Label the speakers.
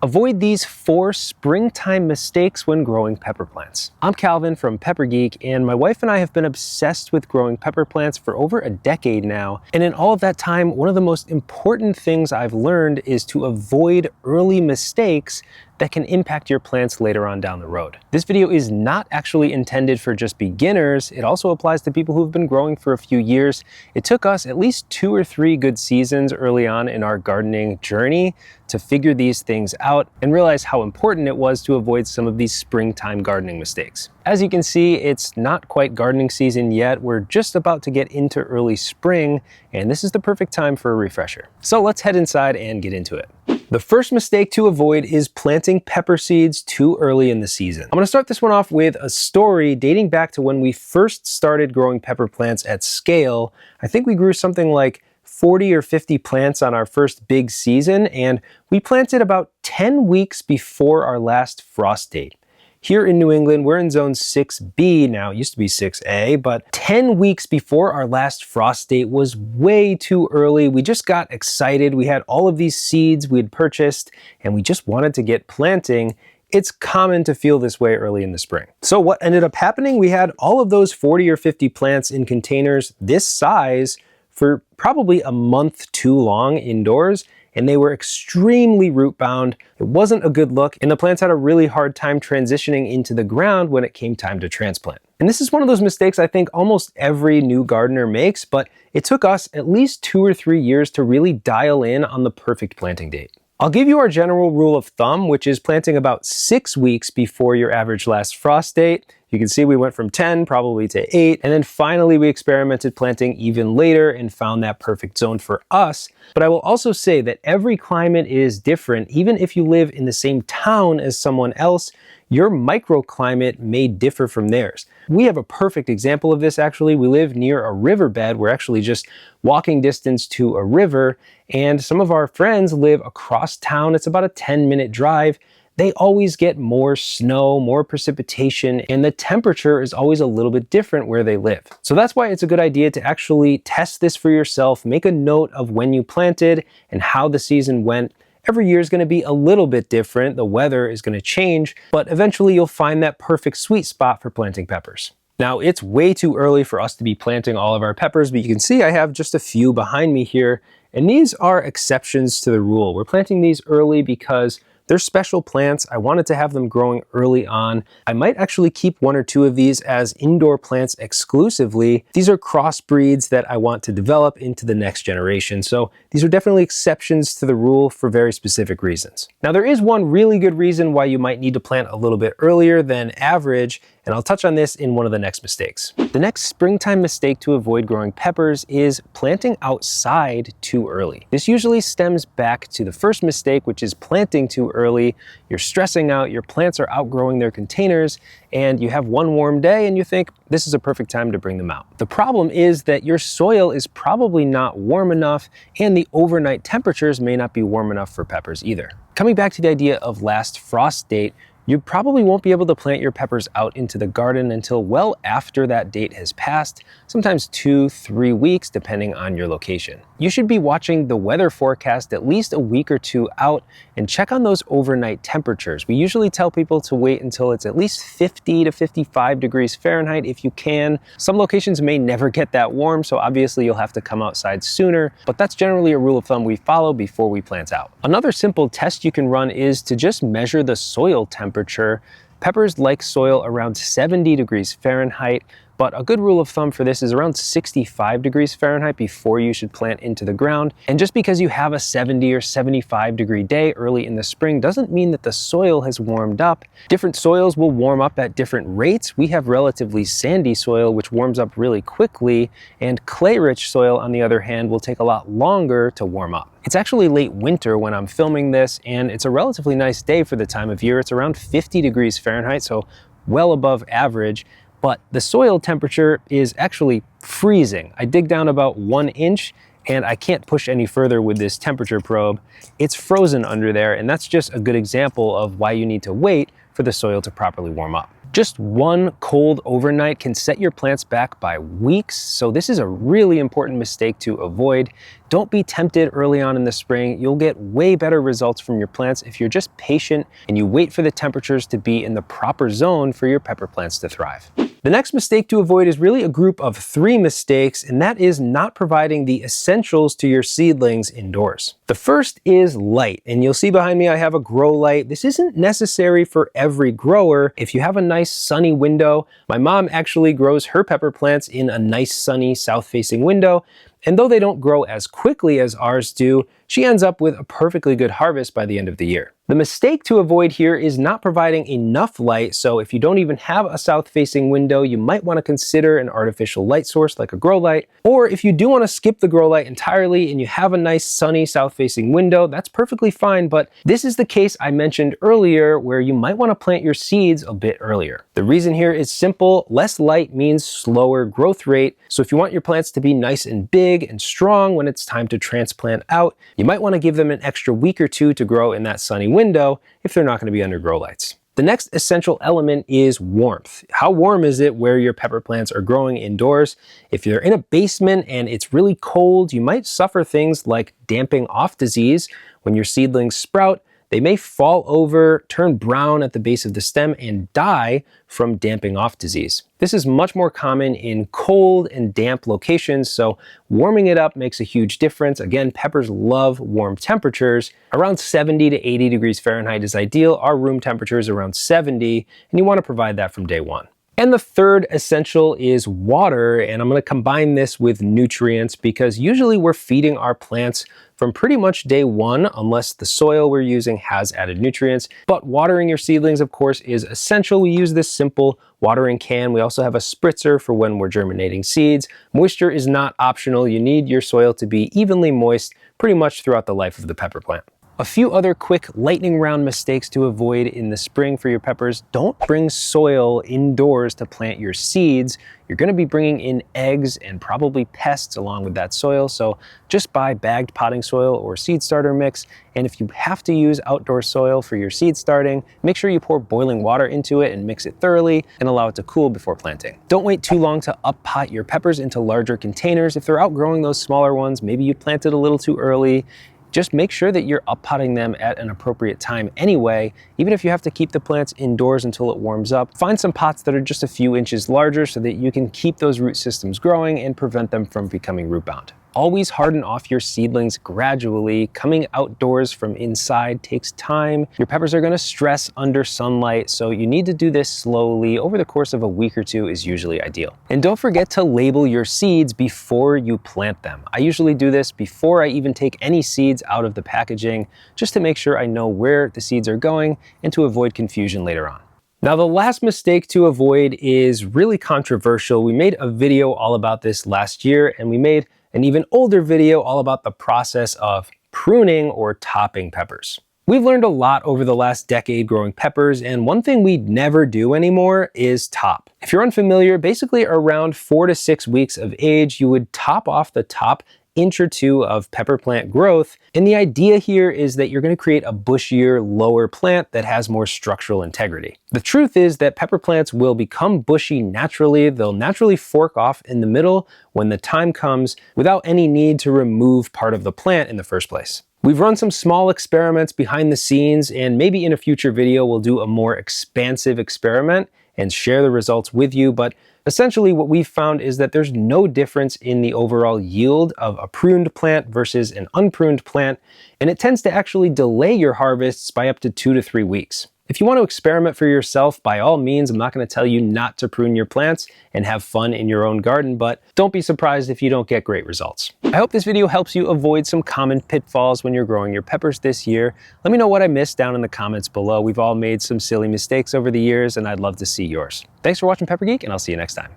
Speaker 1: Avoid these 4 springtime mistakes when growing pepper plants. I'm Calvin from Pepper Geek, and my wife and I have been obsessed with growing pepper plants for over a decade now. And in all of that time, one of the most important things I've learned is to avoid early mistakes that can impact your plants later on down the road. This video is not actually intended for just beginners. It also applies to people who've been growing for a few years. It took us at least 2 or 3 good seasons early on in our gardening journey to figure these things out and realize how important it was to avoid some of these springtime gardening mistakes. As you can see, it's not quite gardening season yet. We're just about to get into early spring, and this is the perfect time for a refresher. So let's head inside and get into it. The first mistake to avoid is planting pepper seeds too early in the season. I'm gonna start this one off with a story dating back to when we first started growing pepper plants at scale. I think we grew something like 40 or 50 plants on our first big season, and we planted about 10 weeks before our last frost date. Here in New England, we're in zone 6B now. It used to be 6A, but 10 weeks before our last frost date was way too early. We just got excited. We had all of these seeds we had purchased, and we just wanted to get planting. It's common to feel this way early in the spring. So what ended up happening? We had all of those 40 or 50 plants in containers this size for probably a month too long indoors, and they were extremely root bound. It wasn't a good look, and the plants had a really hard time transitioning into the ground when it came time to transplant. And this is one of those mistakes I think almost every new gardener makes, but it took us at least 2 or 3 years to really dial in on the perfect planting date. I'll give you our general rule of thumb, which is planting about 6 weeks before your average last frost date. You can see we went from 10 probably to 8, and then finally we experimented planting even later and found that perfect zone for us. But I will also say that every climate is different. Even if you live in the same town as someone else, your microclimate may differ from theirs. We have a perfect example of this actually. We live near a riverbed. We're actually just walking distance to a river, and some of our friends live across town. It's about a 10-minute drive. They always get more snow, more precipitation, and the temperature is always a little bit different where they live. So that's why it's a good idea to actually test this for yourself, make a note of when you planted and how the season went. Every year is going to be a little bit different. The weather is going to change, but eventually you'll find that perfect sweet spot for planting peppers. Now, it's way too early for us to be planting all of our peppers, but you can see I have just a few behind me here, and these are exceptions to the rule. We're planting these early because they're special plants. I wanted to have them growing early on. I might actually keep 1 or 2 of these as indoor plants exclusively. These are crossbreeds that I want to develop into the next generation. So these are definitely exceptions to the rule for very specific reasons. Now, there is one really good reason why you might need to plant a little bit earlier than average, and I'll touch on this in one of the next mistakes. The next springtime mistake to avoid growing peppers is planting outside too early. This usually stems back to the first mistake, which is planting too early. You're stressing out, your plants are outgrowing their containers, and you have one warm day and you think this is a perfect time to bring them out. The problem is that your soil is probably not warm enough, and the overnight temperatures may not be warm enough for peppers either. Coming back to the idea of last frost date, you probably won't be able to plant your peppers out into the garden until well after that date has passed, sometimes 2-3 weeks depending on your location. You should be watching the weather forecast at least a week or 2 out and check on those overnight temperatures. We usually tell people to wait until it's at least 50 to 55 degrees Fahrenheit if you can. Some locations may never get that warm, so obviously you'll have to come outside sooner, but that's generally a rule of thumb we follow before we plant out. Another simple test you can run is to just measure the soil temperature. Peppers like soil around 70 degrees Fahrenheit, but a good rule of thumb for this is around 65 degrees Fahrenheit before you should plant into the ground. And just because you have a 70 or 75 degree day early in the spring doesn't mean that the soil has warmed up. Different soils will warm up at different rates. We have relatively sandy soil, which warms up really quickly, and clay-rich soil, on the other hand, will take a lot longer to warm up. It's actually late winter when I'm filming this, and it's a relatively nice day for the time of year. It's around 50 degrees Fahrenheit, so well above average. But the soil temperature is actually freezing. I dig down about 1 inch and I can't push any further with this temperature probe. It's frozen under there, and that's just a good example of why you need to wait for the soil to properly warm up. Just one cold overnight can set your plants back by weeks, so this is a really important mistake to avoid. Don't be tempted early on in the spring. You'll get way better results from your plants if you're just patient and you wait for the temperatures to be in the proper zone for your pepper plants to thrive. The next mistake to avoid is really a group of 3 mistakes, and that is not providing the essentials to your seedlings indoors. The first is light, and you'll see behind me I have a grow light. This isn't necessary for every grower. If you have a nice sunny window, my mom actually grows her pepper plants in a nice sunny south-facing window, and though they don't grow as quickly as ours do, she ends up with a perfectly good harvest by the end of the year. The mistake to avoid here is not providing enough light, so if you don't even have a south-facing window, you might want to consider an artificial light source like a grow light. Or if you do want to skip the grow light entirely and you have a nice sunny south-facing window, that's perfectly fine, but this is the case I mentioned earlier where you might want to plant your seeds a bit earlier. The reason here is simple. Less light means slower growth rate, so if you want your plants to be nice and big and strong when it's time to transplant out, you might want to give them an extra week or 2 to grow in that sunny window if they're not going to be under grow lights. The next essential element is warmth. How warm is it where your pepper plants are growing indoors? If you're in a basement and it's really cold, you might suffer things like damping off disease. When your seedlings sprout, they may fall over, turn brown at the base of the stem, and die from damping off disease. This is much more common in cold and damp locations, so warming it up makes a huge difference. Again, peppers love warm temperatures. Around 70 to 80 degrees Fahrenheit is ideal. Our room temperature is around 70, and you want to provide that from day one. And the third essential is water, and I'm going to combine this with nutrients because usually we're feeding our plants from pretty much day one unless the soil we're using has added nutrients. But watering your seedlings, of course, is essential. We use this simple watering can. We also have a spritzer for when we're germinating seeds. Moisture is not optional. You need your soil to be evenly moist pretty much throughout the life of the pepper plant. A few other quick lightning round mistakes to avoid in the spring for your peppers. Don't bring soil indoors to plant your seeds. You're going to be bringing in eggs and probably pests along with that soil, so just buy bagged potting soil or seed starter mix. And if you have to use outdoor soil for your seed starting, make sure you pour boiling water into it and mix it thoroughly and allow it to cool before planting. Don't wait too long to up-pot your peppers into larger containers. If they're outgrowing those smaller ones, maybe you planted a little too early. Just make sure that you're up-potting them at an appropriate time anyway. Even if you have to keep the plants indoors until it warms up, find some pots that are just a few inches larger so that you can keep those root systems growing and prevent them from becoming root-bound. Always harden off your seedlings gradually. Coming outdoors from inside takes time. Your peppers are going to stress under sunlight, so you need to do this slowly. Over the course of a week or 2 is usually ideal. And don't forget to label your seeds before you plant them. I usually do this before I even take any seeds out of the packaging, just to make sure I know where the seeds are going and to avoid confusion later on. Now, the last mistake to avoid is really controversial. We made a video all about this last year, and we made an even older video all about the process of pruning or topping peppers. We've learned a lot over the last decade growing peppers, and one thing we never do anymore is top. If you're unfamiliar, basically around 4 to 6 weeks of age, you would top off the top inch or 2 of pepper plant growth. And the idea here is that you're going to create a bushier, lower plant that has more structural integrity. The truth is that pepper plants will become bushy naturally. They'll naturally fork off in the middle when the time comes without any need to remove part of the plant in the first place. We've run some small experiments behind the scenes, and maybe in a future video we'll do a more expansive experiment and share the results with you, but essentially what we've found is that there's no difference in the overall yield of a pruned plant versus an unpruned plant, and it tends to actually delay your harvests by up to 2 to 3 weeks. If you want to experiment for yourself, by all means, I'm not going to tell you not to prune your plants and have fun in your own garden, but don't be surprised if you don't get great results. I hope this video helps you avoid some common pitfalls when you're growing your peppers this year. Let me know what I missed down in the comments below. We've all made some silly mistakes over the years, and I'd love to see yours. Thanks for watching Pepper Geek, and I'll see you next time.